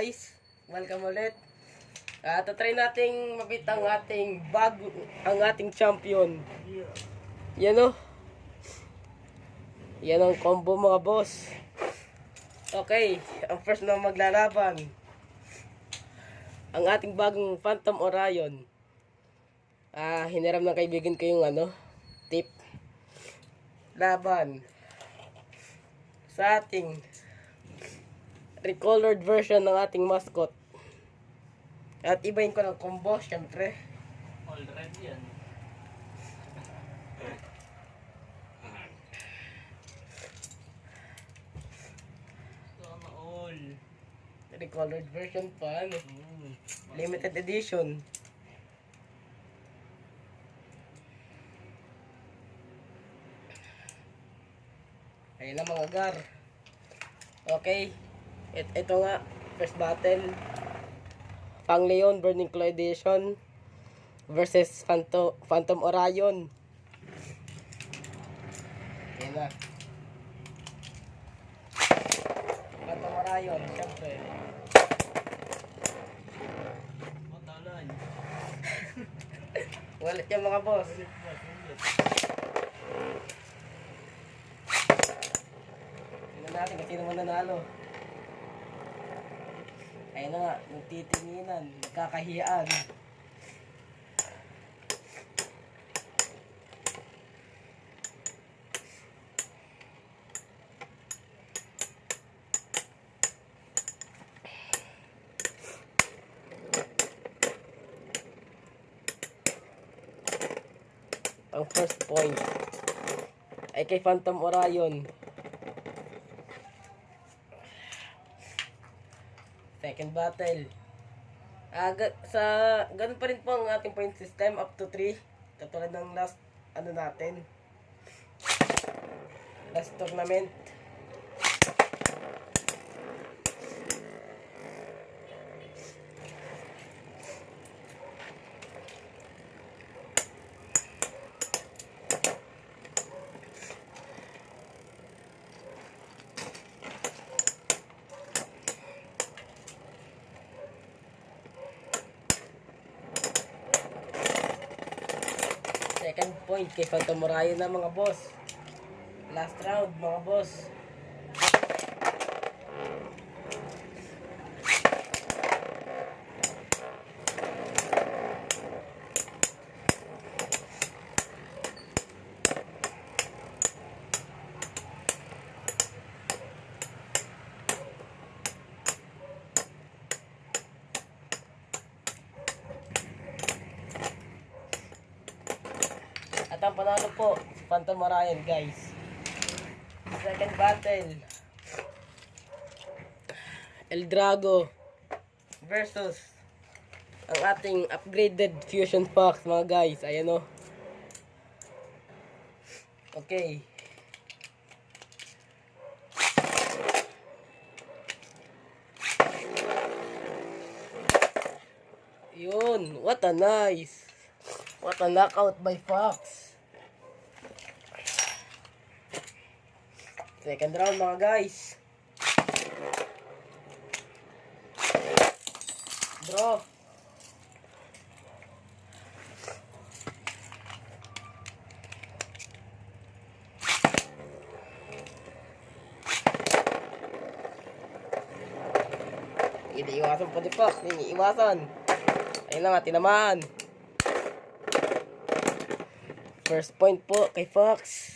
guys, welcome ulit. Tatry nating mabit ang ating champion. Yan o. Yan ang combo mga boss. Okay, ang first na maglalaban, ang ating bagong Phantom Orion. Hiniram ng kaibigan ko yung tip. Laban sa ating recolored version ng ating mascot. At ibahin ko ng combo, syempre. All red yan. Sana all. Recolored version pa, limited edition. Ayun na mga gar. Okay. Ito nga, first battle. Pang Leon Burning Claw Edition versus Phantom Orion. Ayan na. Phantom Orion, syempre. Matalan. Walit yan mga boss. Tingnan natin kung sino man nanalo. Ayun na nga, nagtitinginan, nagkakahiyaan. Ang first point ay kay Phantom Orion. Second battle. Ganun pa rin po ang ating point system, up to 3. Katulad ng last tournament. Second point kay Phantom Orion na mga boss. Last round mga boss. At ang panalo po, si Phantom Orion guys. Second battle. El Drago versus ang ating upgraded Fusion Fox mga guys. Ayan o. Okay. Yun. What a knockout by Fox. Second round mga guys. Draw. Iniiwasan po ni Fox. Iniiwasan. Ayun na nga, tinamaan. First point po kay Fox.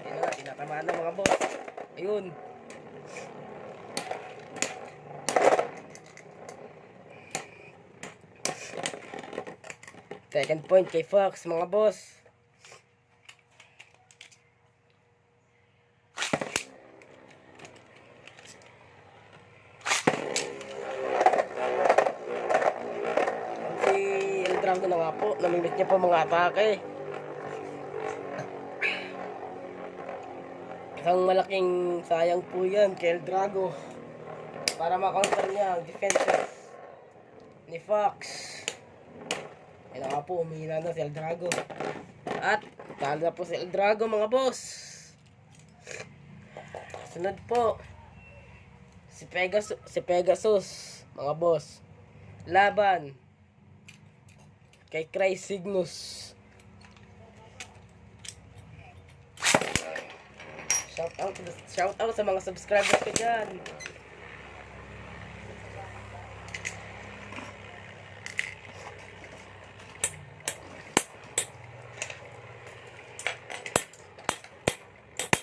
Ayun na, tinatamaan na mga boss. Ayun. Second point kay Fox mga boss. Drago na nga po, namimit niya po mga atake. Isang malaking sayang po yan kay El Drago para makounter niya ang defenses ni Fox. Ayun nga po, umihina na si El Drago. At talo na po si El Drago mga boss. Sunod po si Pegasus mga boss. Laban kay Cry Cygnus. Shout out sa mga subscribers ko dyan.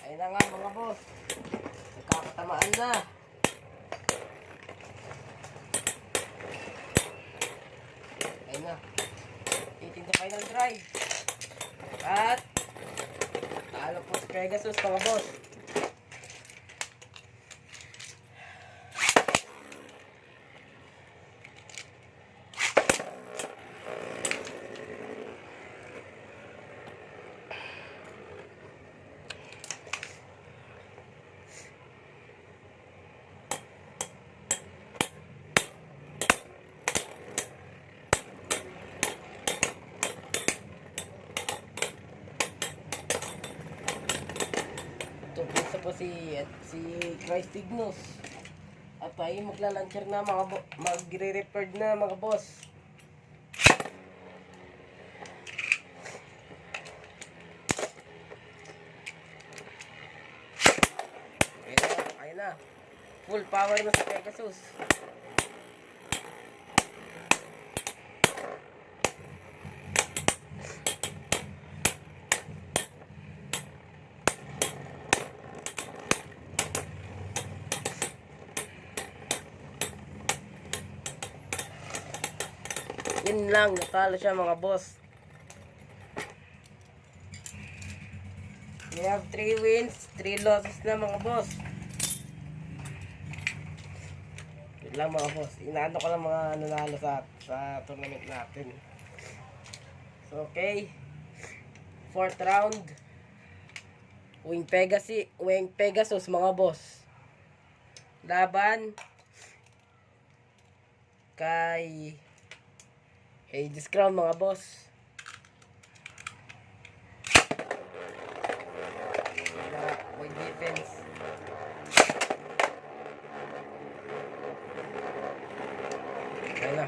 Ayun na nga mga boss. Nagkakatamaan na. Ayun na. 18 to final drive. At talo po si Pegasus mga boss. Isa po si Cry Cygnus. At tayo magla-launcher na magre-repaired na mga boss. Ayun na. Full power na si Pegasus. Yun lang, natalo siya mga boss. We have 3 wins, 3 losses na mga boss. Yun lang mga boss. Inaano ko lang mga nanalo sa tournament natin. So, okay. 4th round. Wing Pegasus mga boss. Laban kay Hades Crown mga boss. With defense. Ayun na.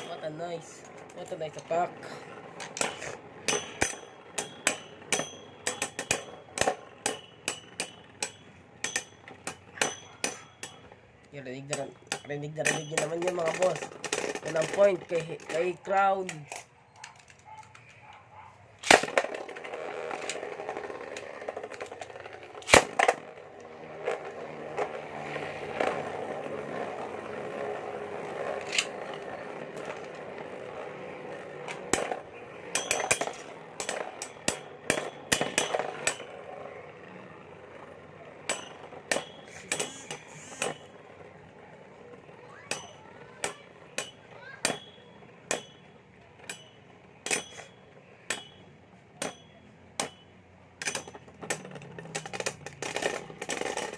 What a nice attack. Rinig na yun naman yung mga boss. Walang point kay Crown.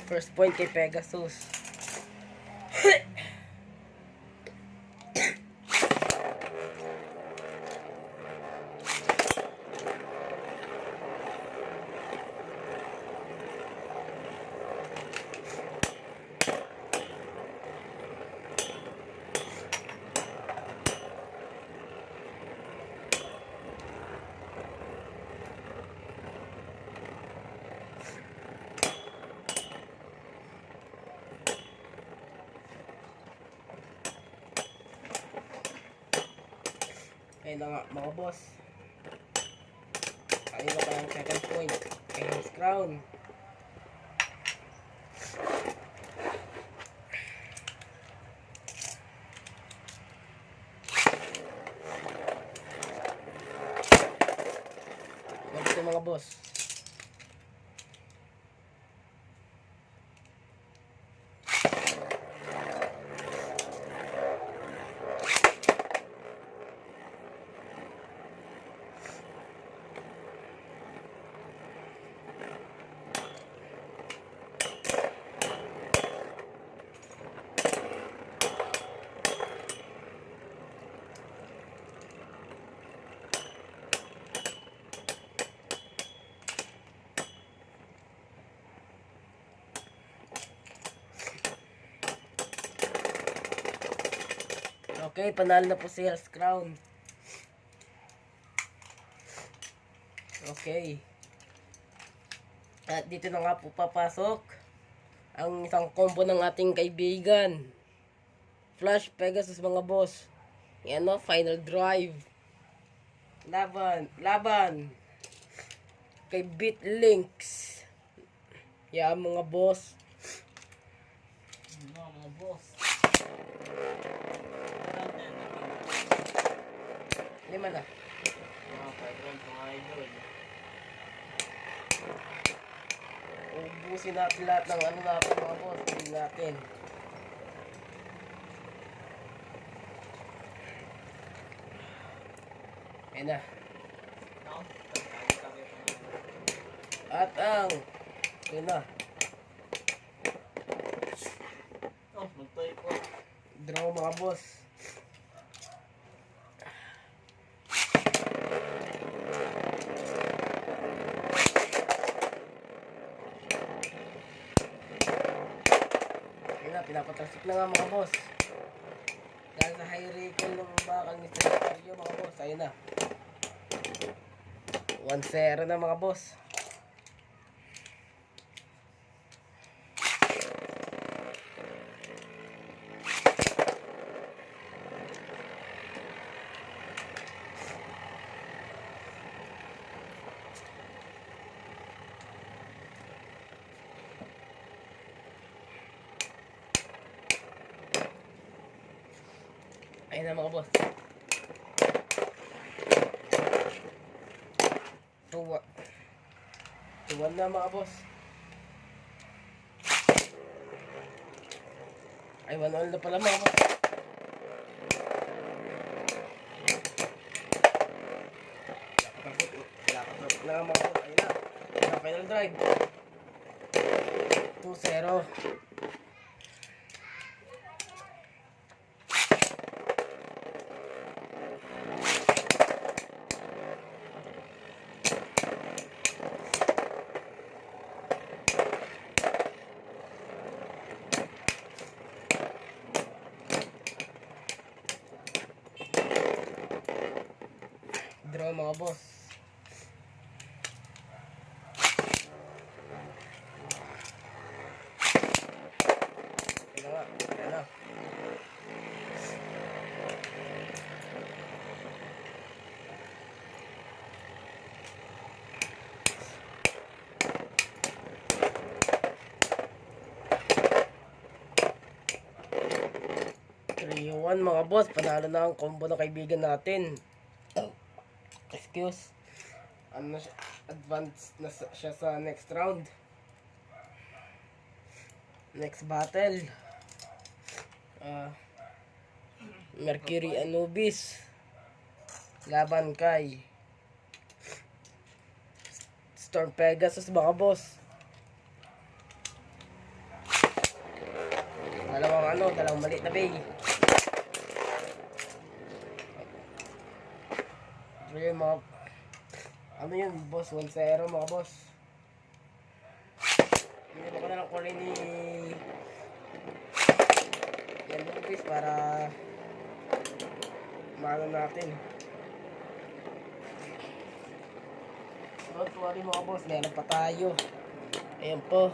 First point kay Pegasus. Ayun na nga mga boss. Ayun na pa yung second point kay Hades Crown. Ito mga boss. Okay, panalo na po si Hell's Crown. Okay. At dito na nga po papasok ang isang combo ng ating kaibigan. Flash Pegasus mga boss. Yan o, final drive. Laban. Kay Beat Links. Yan mga boss. Mga boss. Lima na. Mga 5 rounds mga idol. Ubusin natin lahat ng ano natin mga boss. Hindi natin. Ayan na. At ang ayan na. Oh, magtoy po. Draw mga boss. Ayan na, pinapatrasik na nga mga boss. Dahil sa high recall ng bakal ni Secretary mga boss. Ayan na. 1-0 na mga boss. Ayan na mga boss. 2-1 na mga boss. Ay, 1-1 na pala mga boss. Lakapapit na mga boss. Ayun na. Final drive. 2-0. Draw mga boss. Ayan na. Ayan na. One mga boss, panalo na ang combo ng kaibigan natin. Excuse. Ano na siya, advance na siya sa next round. Next battle. Mercury Anubis laban kay Storm Pegasus mga boss. Dalawang maliit na bay. Mga ano yun boss, 1-0 mga boss. Hindi ko na lang kulay ni yan Lupis para maano natin. Don't worry mga boss, meron pa tayo. Ayan po.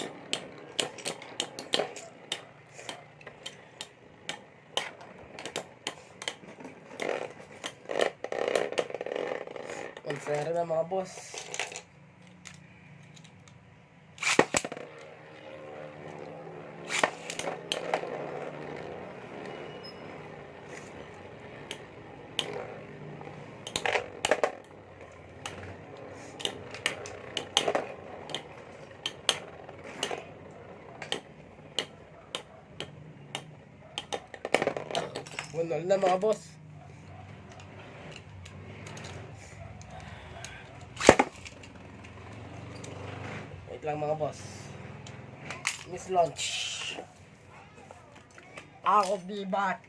Sero na mga boss. Bunol na mga boss. Lang mga boss. Miss Launch. I'll be back.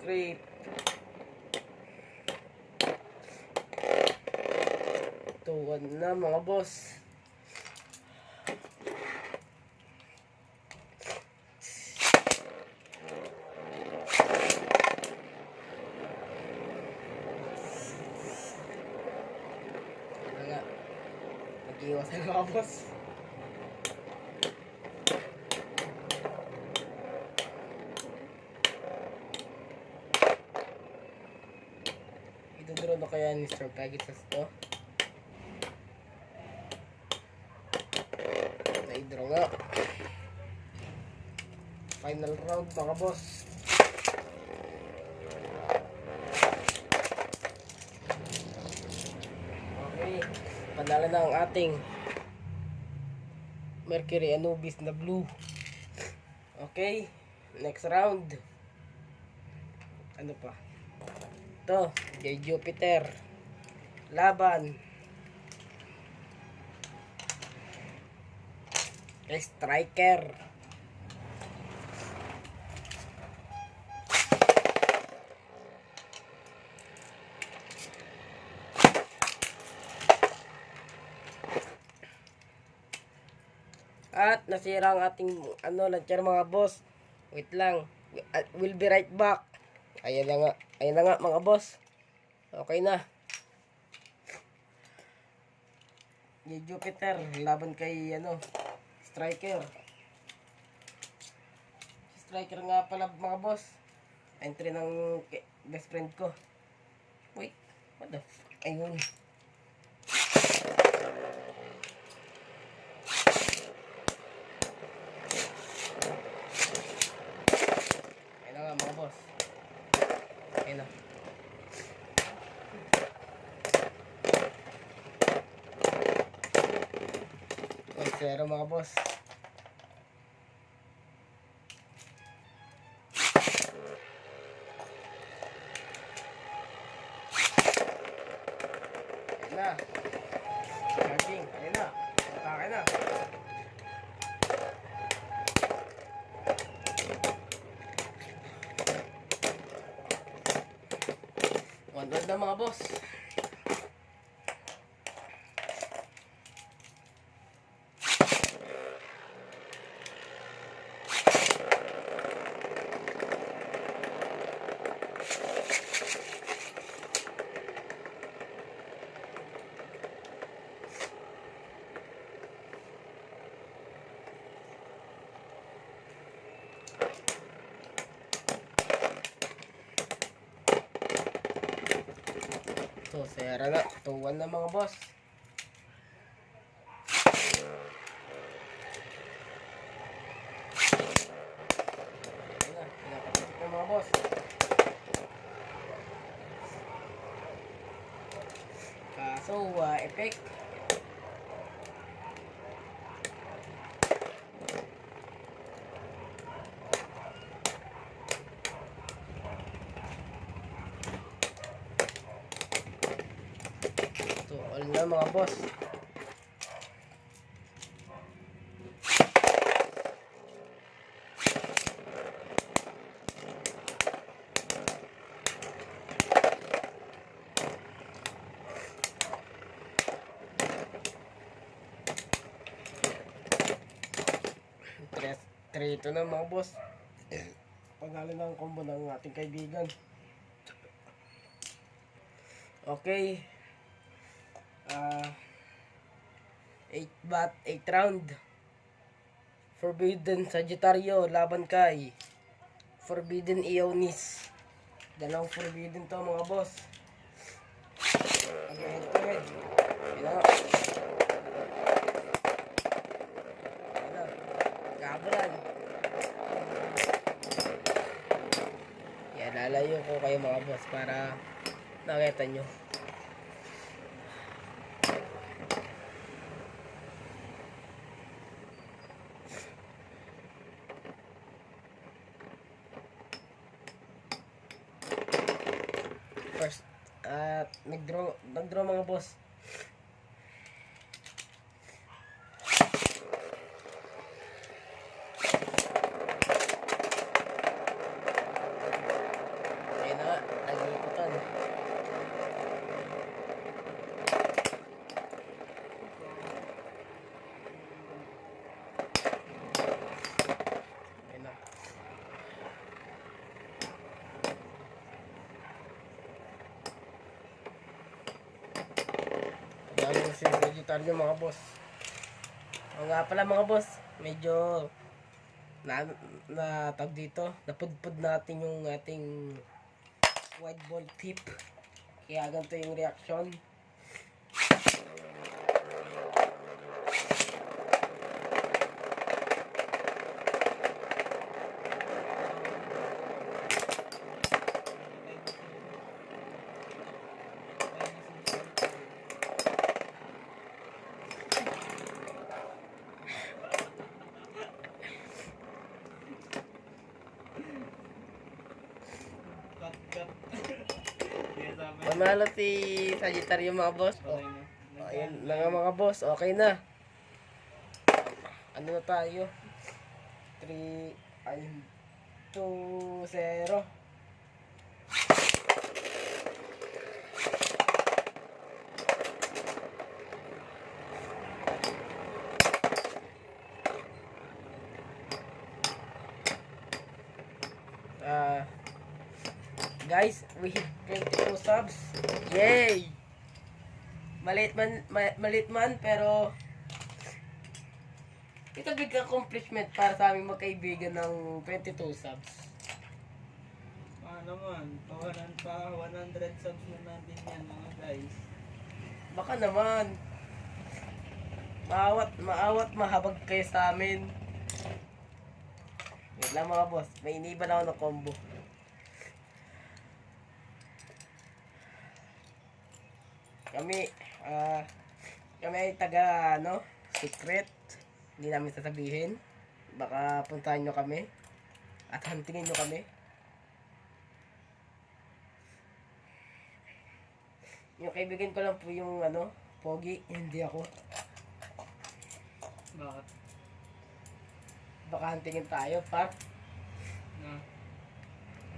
scrape. Tuwan na mga boss. Wala. Nag-iwasan mga boss. Idodro na kaya ni Sir Pegasus to? Naidro nga. Final round mga boss. Okay. Panalo na ang ating Mercury Anubis na blue. Okay. Next round. Ano pa? Ito. Kay Jupiter. Laban. Kay Striker. At nasira ang ating launcher mga boss. Wait lang. We'll be right back. Ayan na nga. Ayan na nga mga boss. Okay na. Yung Jupiter laban kay Striker. Striker nga pala mga boss. Entry ng best friend ko. Wait. What the fuck? Ayun. Mga boss. Ayun na. Okay, 0 mga boss. Ayun na. Charging. Ayun na. Atake na. One na mga boss. So, sera na. 2-1 na mga boss. Ayan na. Pinapatid na mga boss. Kaso, effect. All na mga boss. Ito na mga boss. Panalo ng combo ng ating kaibigan. Okay. 8 round. Forbidden Sagittario laban kay Forbidden Ionis. Dalawang Forbidden to mga boss. Okay, head to head. Gabran. Yan, lalayo ko kayo mga boss para nakita nyo. First, nag-draw mga boss. Sagittario mga boss. O nga pala mga boss, medyo na tag dito, napudpud natin yung ating wide ball tip. Kaya ganito yung reaction. Cut. Kaya sabi. Manalo si Sagittario mga boss. Okay na. Ayan na nga mga boss, okay na. Ano na tayo? 3, ayun, 2-0. Guys, we hit 22 subs. Yay! Maliit man, pero ito big accomplishment para sa aming magkaibigan ng 22 subs. Naman, pa 100 subs na natin yan mga guys. Baka naman. Maawat mahabag kayo sa amin. Wait lang mga boss, may iniban ako ng combo. Kami ay taga secret. Hindi namin sasabihin. Baka puntahan nyo kami at huntingin nyo kami. Yung kaibigan ko lang po yung pogi, hindi ako. Bakit? Baka huntingin tayo, pa. Na?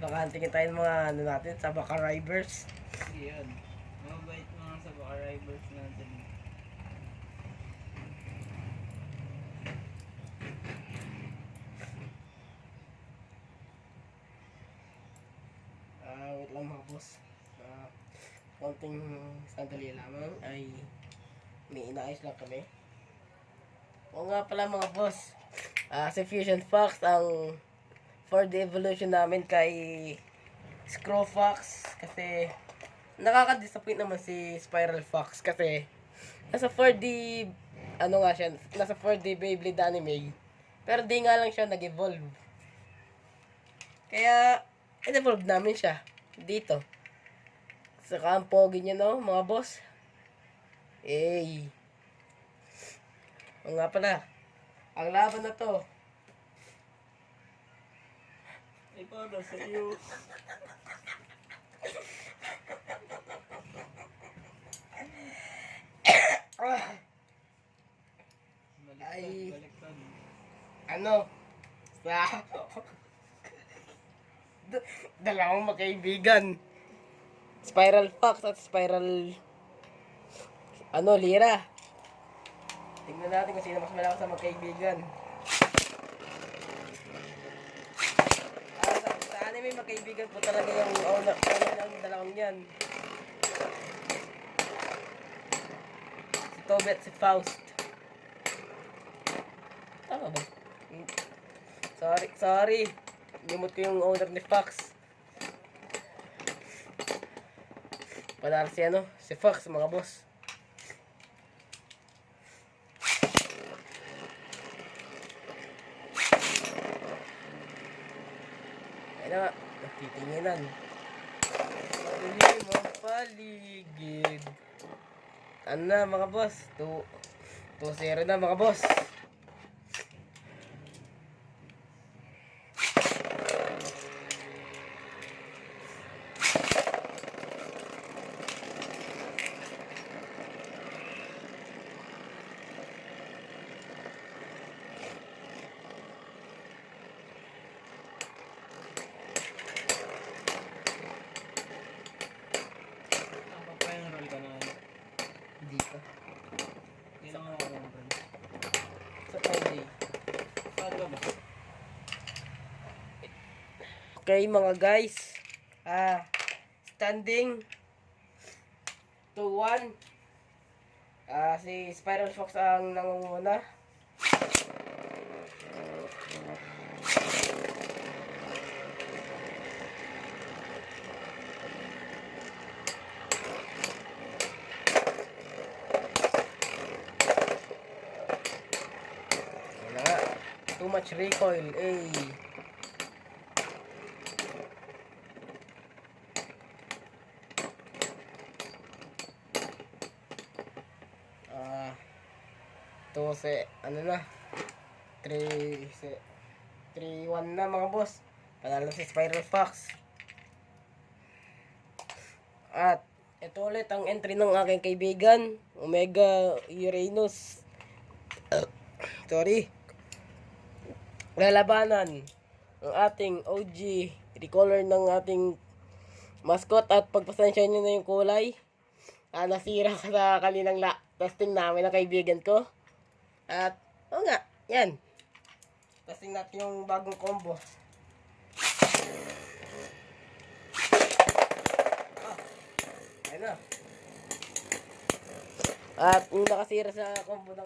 Baka huntingin tayo ng mga natin sa Baka Rivers. Hindi yan. Mabait mga sa baka rivals natin. Wait lang mga boss. Konting sandali lamang ay may inaayos lang kami. O nga pala mga boss, si Fusion Fox ang for the evolution namin kay Screw Fox kasi nakaka-disappoint naman si Spiral Fox kasi nasa 4D nga siya, nasa 4D Beyblade anime pero di nga lang siya nag-evolve. Kaya in-evolve namin siya dito. Saka ang pogi niya mga boss. O nga pala, ang laban na to Ay, para sa iyo. Ay. Baliktad. Sa dalawang magkaibigan. Spiral Fox at Spiral Lira. Tingnan natin kung sino mas malakas sa magkaibigan. Sa anime magkaibigan po talaga yung ng dalawang yan. Si Toby at si Faust. Tama ba? Sorry. Limot ko yung owner ni Fox. Panalo si Fox mga boss. Ayun na nga, nagtitinginan. Paligid. Ano na mga boss? 2-0 na mga boss. Roll ka na. Dito. Ilang ako roll? Sa Friday. Saan ka ba? Okay mga guys. Standing 2-1. Si Spiral Fox ang nangunguna. Wala nga. Too much recoil. Eh. Ano na 3-1 na mga boss, panalo si Spiral Fox. At ito ulit ang entry ng aking kaibigan, Omega Uranus. Sorry. Lalabanan ang ating OG recolor ng ating mascot. At pagpasensya nyo na yung kulay, nasira sa kaninang testing namin ng kaibigan ko. At, nga, yan. Testing natin yung bagong combo. Ayun na. At yung nakasira sa combo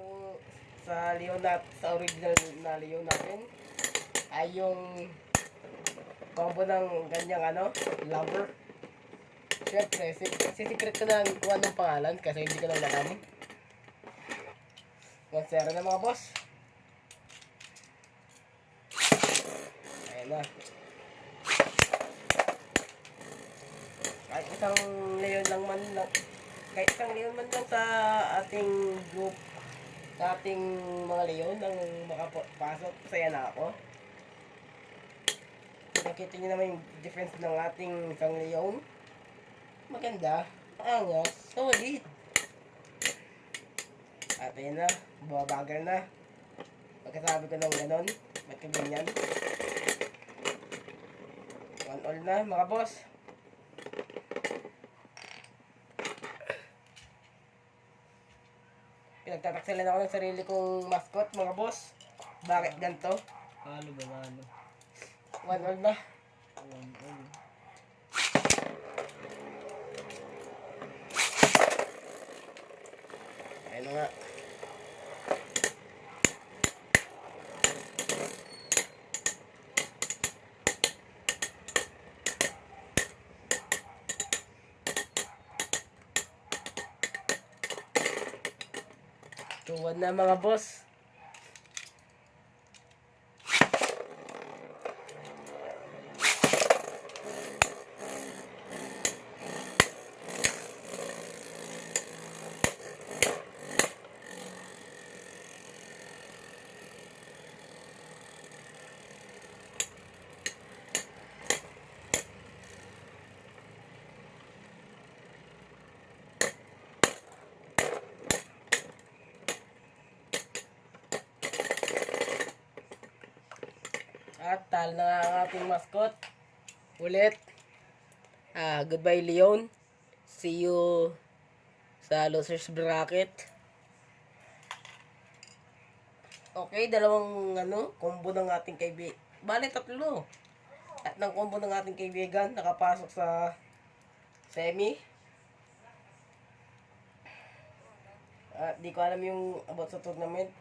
sa Leon sa original na Leon natin, ay yung combo ng ganyang lover. Siyempre, secret ko na kuha ng pangalan kasi hindi ko na alam. 1-0 na mga boss. Ayan na. Kahit isang leon man lang sa ating group, sa ating mga leon ang makapasok, saya na ako. Nakita nyo naman yung difference ng ating isang leon. Maganda, angas, solid. At ayun na, bumabagal na. Pagkasabi ko ng ganon, ba't ka ganyan? 1-all na mga boss. Pinagtataksalan ako ng sarili kong mascot mga boss. Bakit ganito? Halo ba halo? 1-all na. 1-all. Ayun na nga. Tuwan na mga boss. At talo na nga ang ating mascot. Ulit. Goodbye Leon. See you sa losers bracket. Okay, dalawang combo ng ating kaibigan. Bale, 3. At ng combo ng ating kaibigan nakapasok sa semi. At di ko alam yung about sa tournament.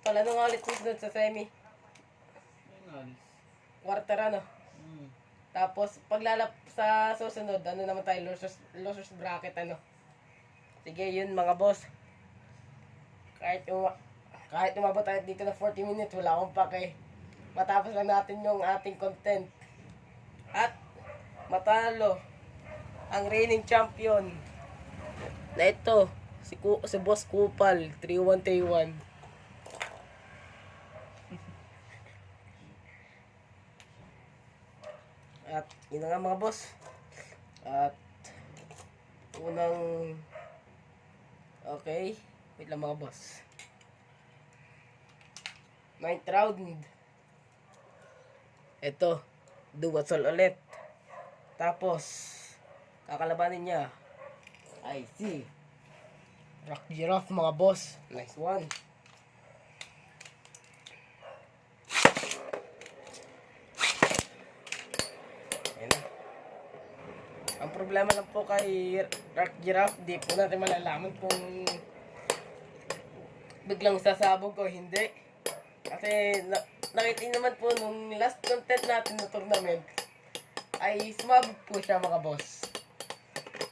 Pala nung ulit sa semi. Quarter Tapos paglalap sa susunod, naman tayo, losers bracket Sige, yun mga boss. Kahit umabot tayo dito na 40 minutes, wala akong pake. Matapos lang natin yung ating content. At matalo ang reigning champion na ito, si Boss Kupal, 3-1 Taiwan. At yun na nga mga boss. At okay, wait lang mga boss. 9th round. Ito, do what's all ulit. Tapos kakalabanin niya ay si Rock Giraffe mga boss. Nice one. Ang problema lang po kay Rock Giraffe, di po natin malalaman kung biglang sasabog o hindi. Kasi nakita naman po nung last content natin na tournament ay sumabog po siya mga boss.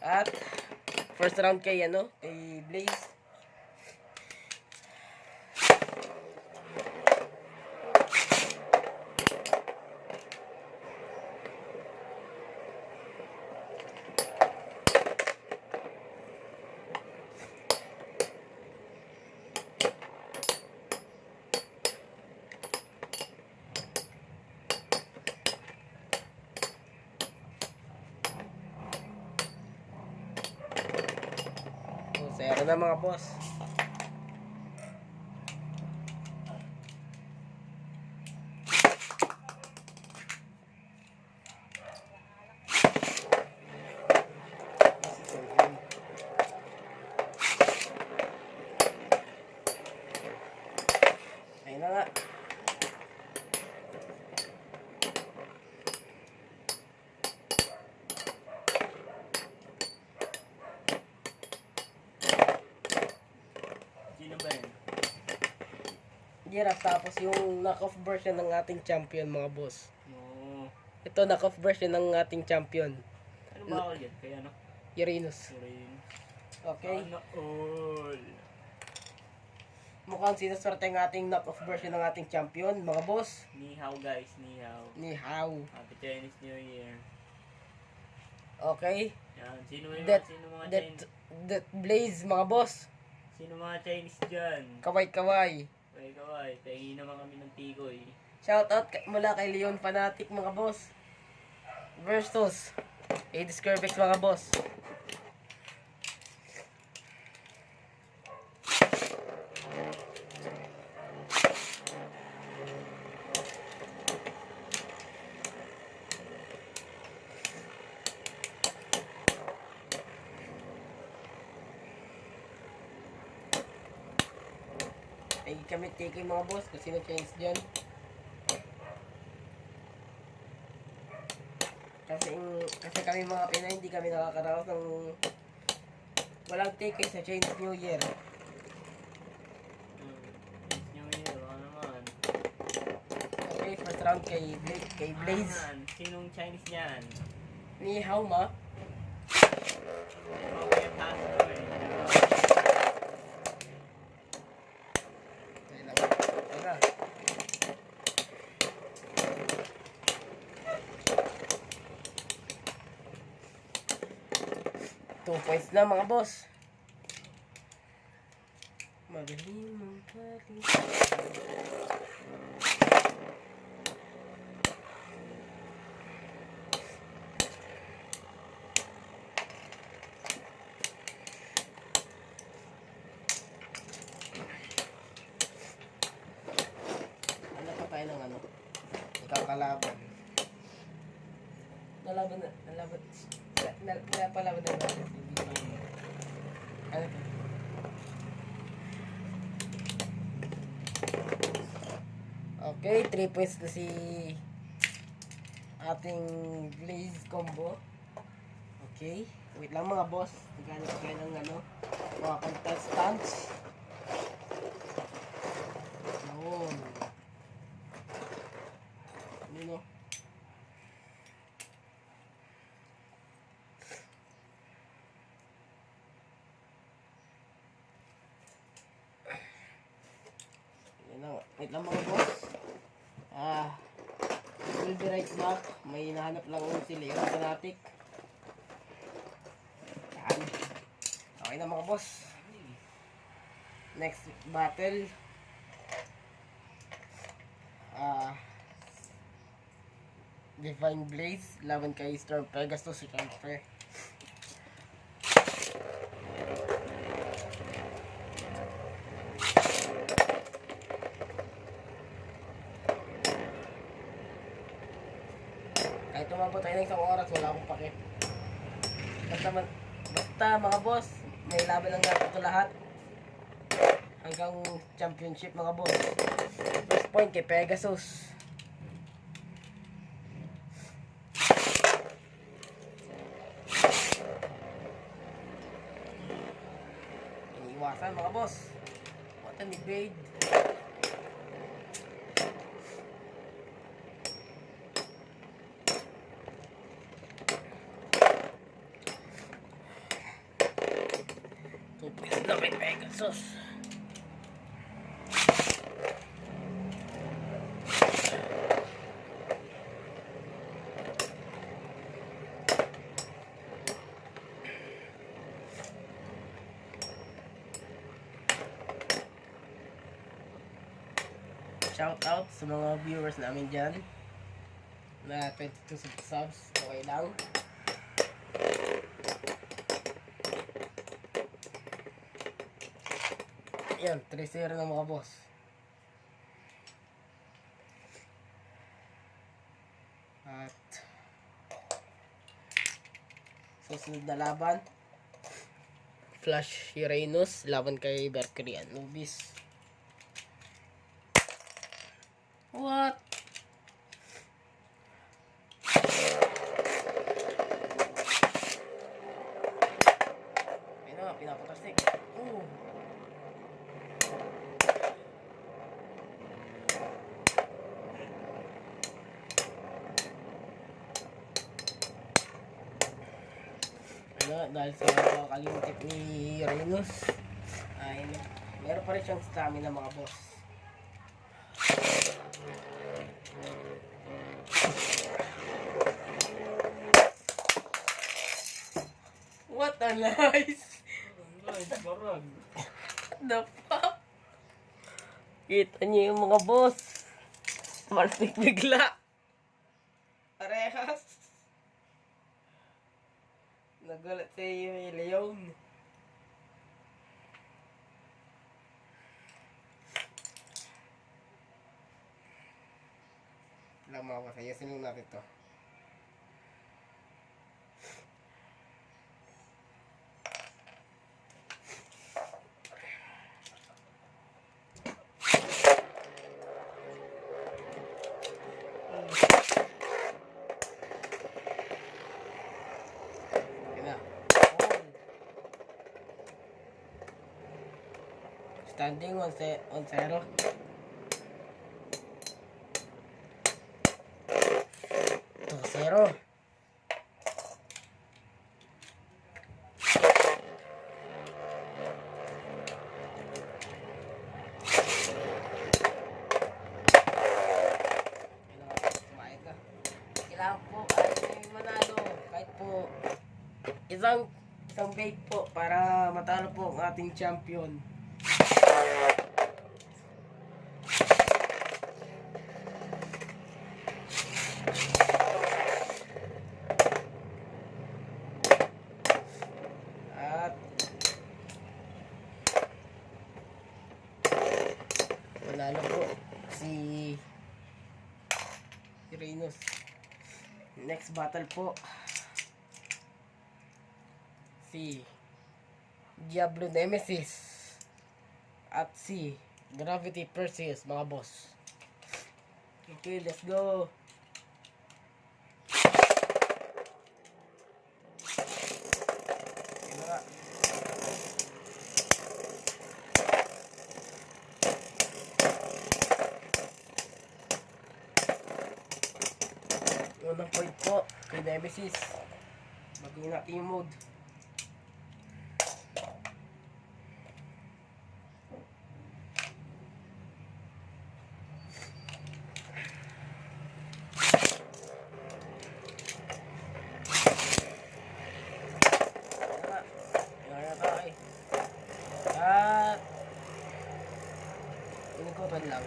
At first round kay kay Blaze. Zero na mga boss. Ayun na nga. Sino ba yun? Giraffe, tapos yung knock-off version ng ating champion mga boss. No. Ito knock-off version ng ating champion, Ano ba ako dyan? Kaya ano? Uranus. Rin. Okay? Ano all? Mukhang sinaswerte ang ating knock-off version ng ating champion, mga boss. Ni hao guys, ni hao. Ni Hao. Happy Chinese New Year. Okay? Yan, sino yung That, sino mga that, Chinese? that Blaze, mga boss. Sino mga Chinese dyan? Kaway-kaway. Kaway, pahingi naman kami ng tikoy. Shoutout mula kay Leon Fanatic, mga boss. Versus Hades Curvex, mga boss. Ay kami taking mga boss kung sino change dyan. Kasi kami mga Pinoy hindi kami nakakaraos ng walang take sa Chinese New Year. Chinese New Year, baka naman. Okay, first round kay Blaze. Ayan, sinong Chinese niyan? Ni Hao ma. Okay, yung taas ko eh. Teka. 2 points na mga boss. Magaling mong galing. Ano pa tayo ng ikaw kalaban. Nalaban. Napalaban na natin. Ano to? Okay, 3 points na si ating Blaze combo. Okay, wait lang mga boss. Naghanap kayo ng mga contestants. Yun. Ano? Wait lang mga boss. We'll be right back. May hinahanap lang si Leon Fanatic. Yan. Okay na mga boss. Next battle. Divine Blaze laban kay Storm Pegasus si Transfer. Kahit tumabot tayo ng isang oras, wala akong pake. Basta mga boss, may laban lang natin ito lahat. Hanggang championship mga boss. First point kay Pegasus. Iniiwasan mga boss. Button evade. Tupis na may Pegasus. Shout out sa mga viewers namin dyan na 22 subs, okay lang. Yan, 3-0 na mga boss. At susunod na laban, Flash Uranus laban kay Mercury Anubis. What? Ayun na, pinapatastik. Ooh. Ayun na, dahil sa kalimtip ni Uranus, ay meron pa rin siyang stamina mga boss. What a nice! Nice, barag. The fuck? Kita niyo yung mga boss. Malpik bigla. Parehas. Nagulat sa iyo yung Leon. Alam mo ako, sayasin lang natin to. Standing on 0. To 0. Kailangan po ay manalo kahit po isang bait po para matalo po ang ating champion. At manalo po si Uranus. Next battle po si Diablo Nemesis at si Gravity Perseus mga boss. Okay, let's go. Yan na nga. Unang point po kay Nemesis. Maging na team mode. At inikutan lang.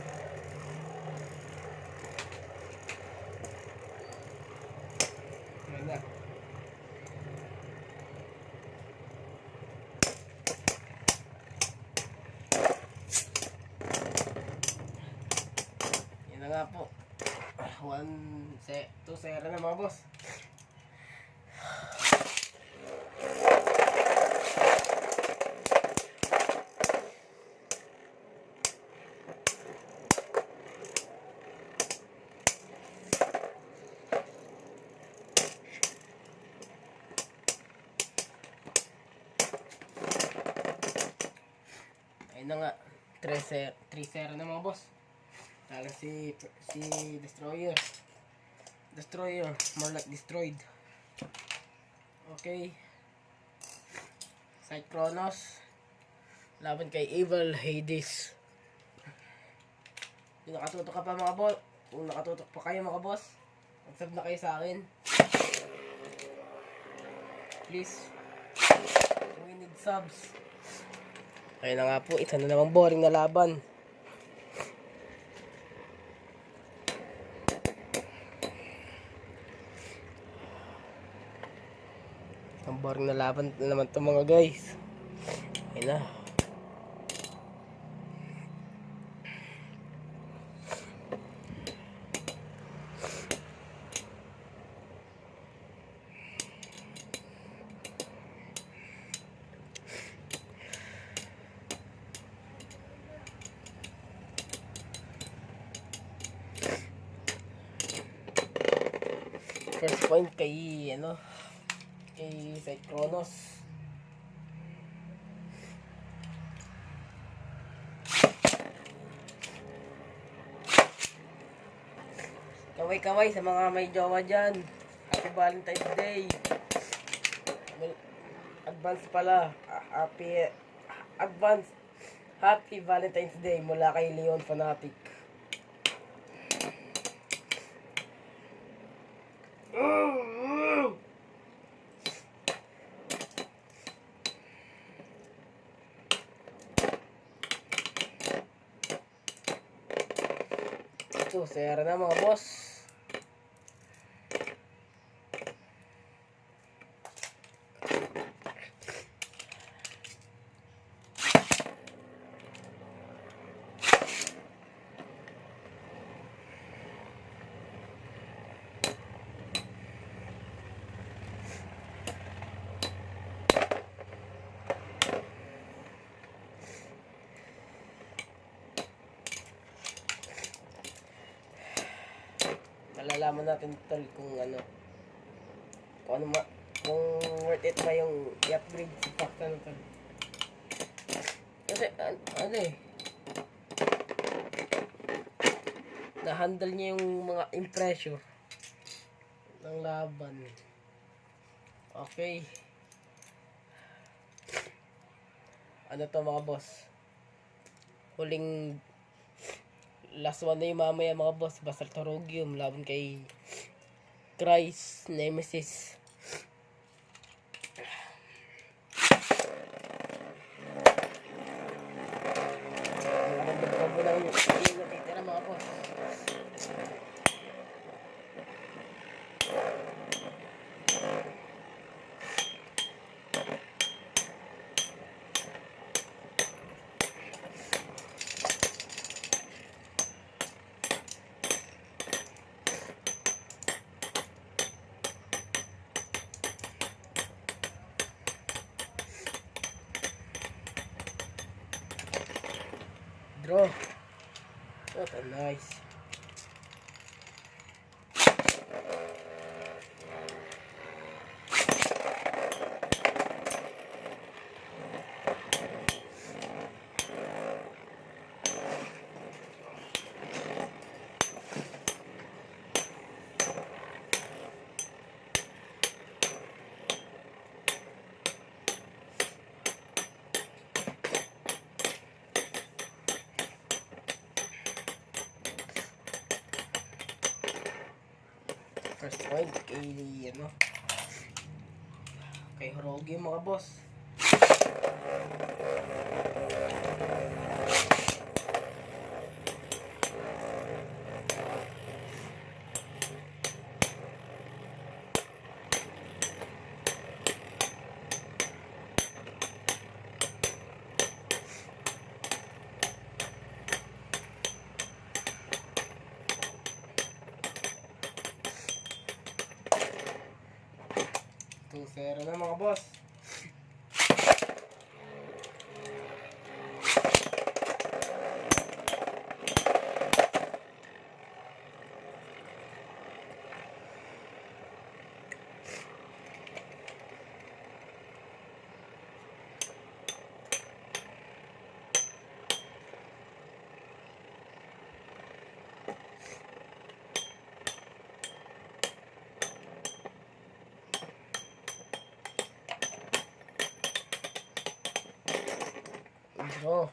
Yan na. Yan na nga po. 2-0 na mga boss. Ayun na nga. 3-0 na mga boss. Tala si Destroyer. Destroyer, more like destroyed. Okay. Cyclonos. Laban kay Evil Hades. Kung nakatutok ka pa mga boss, kung nakatutok pa kayo mga boss, mag-sub na kayo sa akin. Please. We need subs. Ayun na nga po, isa na namang boring na laban. Ang boring na laban na naman to mga guys. Ayun na. First point kay kay Cyclonos. Kaway-kaway sa mga may jowa dyan. Happy Valentine's Day. Advance pala. Happy Valentine's Day mula kay Leon Fanatic. Ito, sera na mga boss. Malalaman natin tol kung kung worth it ba yung i-upgrade si Fox tol. Kasi na-handle niya yung mga impressure ng laban. Okay. Ano to mga boss? Huling last one na yung mamaya mga boss. Basal Torogium laban kay Christ Nemesis. Magandang lang yung natitira mga boss. Draw. What a nice. First point kay kay Horogi mga boss. Sera na mga boss. Draw.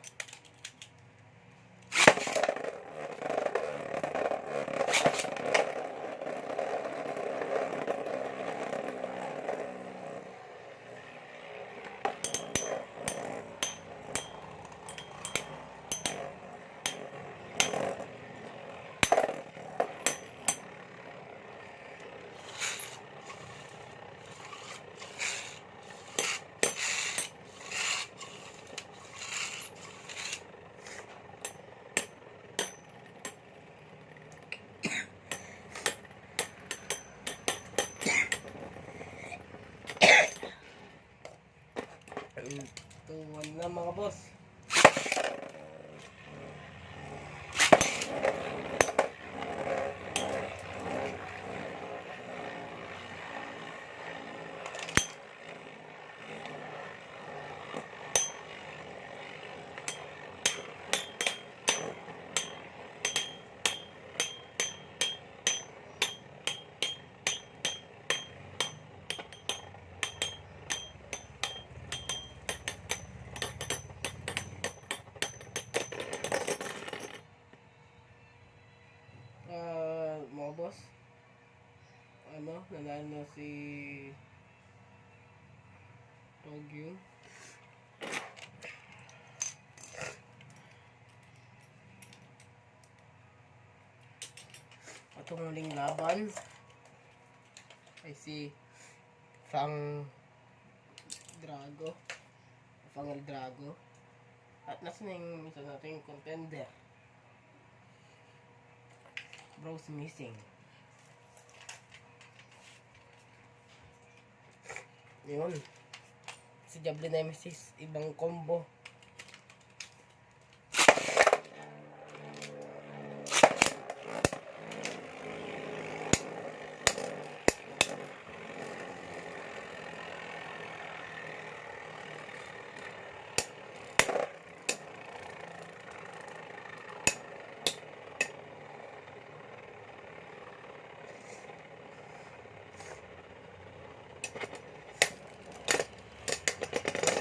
Tuwan na mga boss. Mga boss, nanalo si Tokyo. At muling laban ay si Fang El Drago. At nasa na yung isa nating contender. Bro's missing. Yun. Si Javelin Nemesis, ibang combo.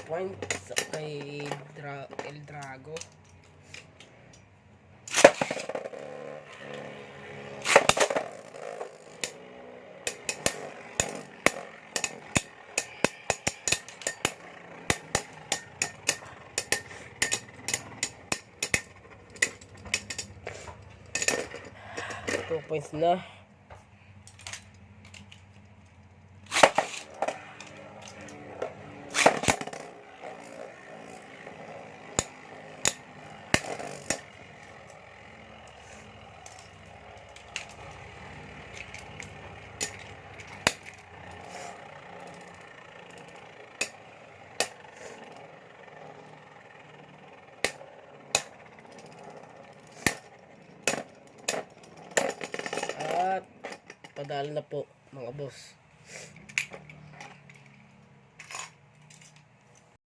Points kay El Drago. Two points na. Padala na po mga boss.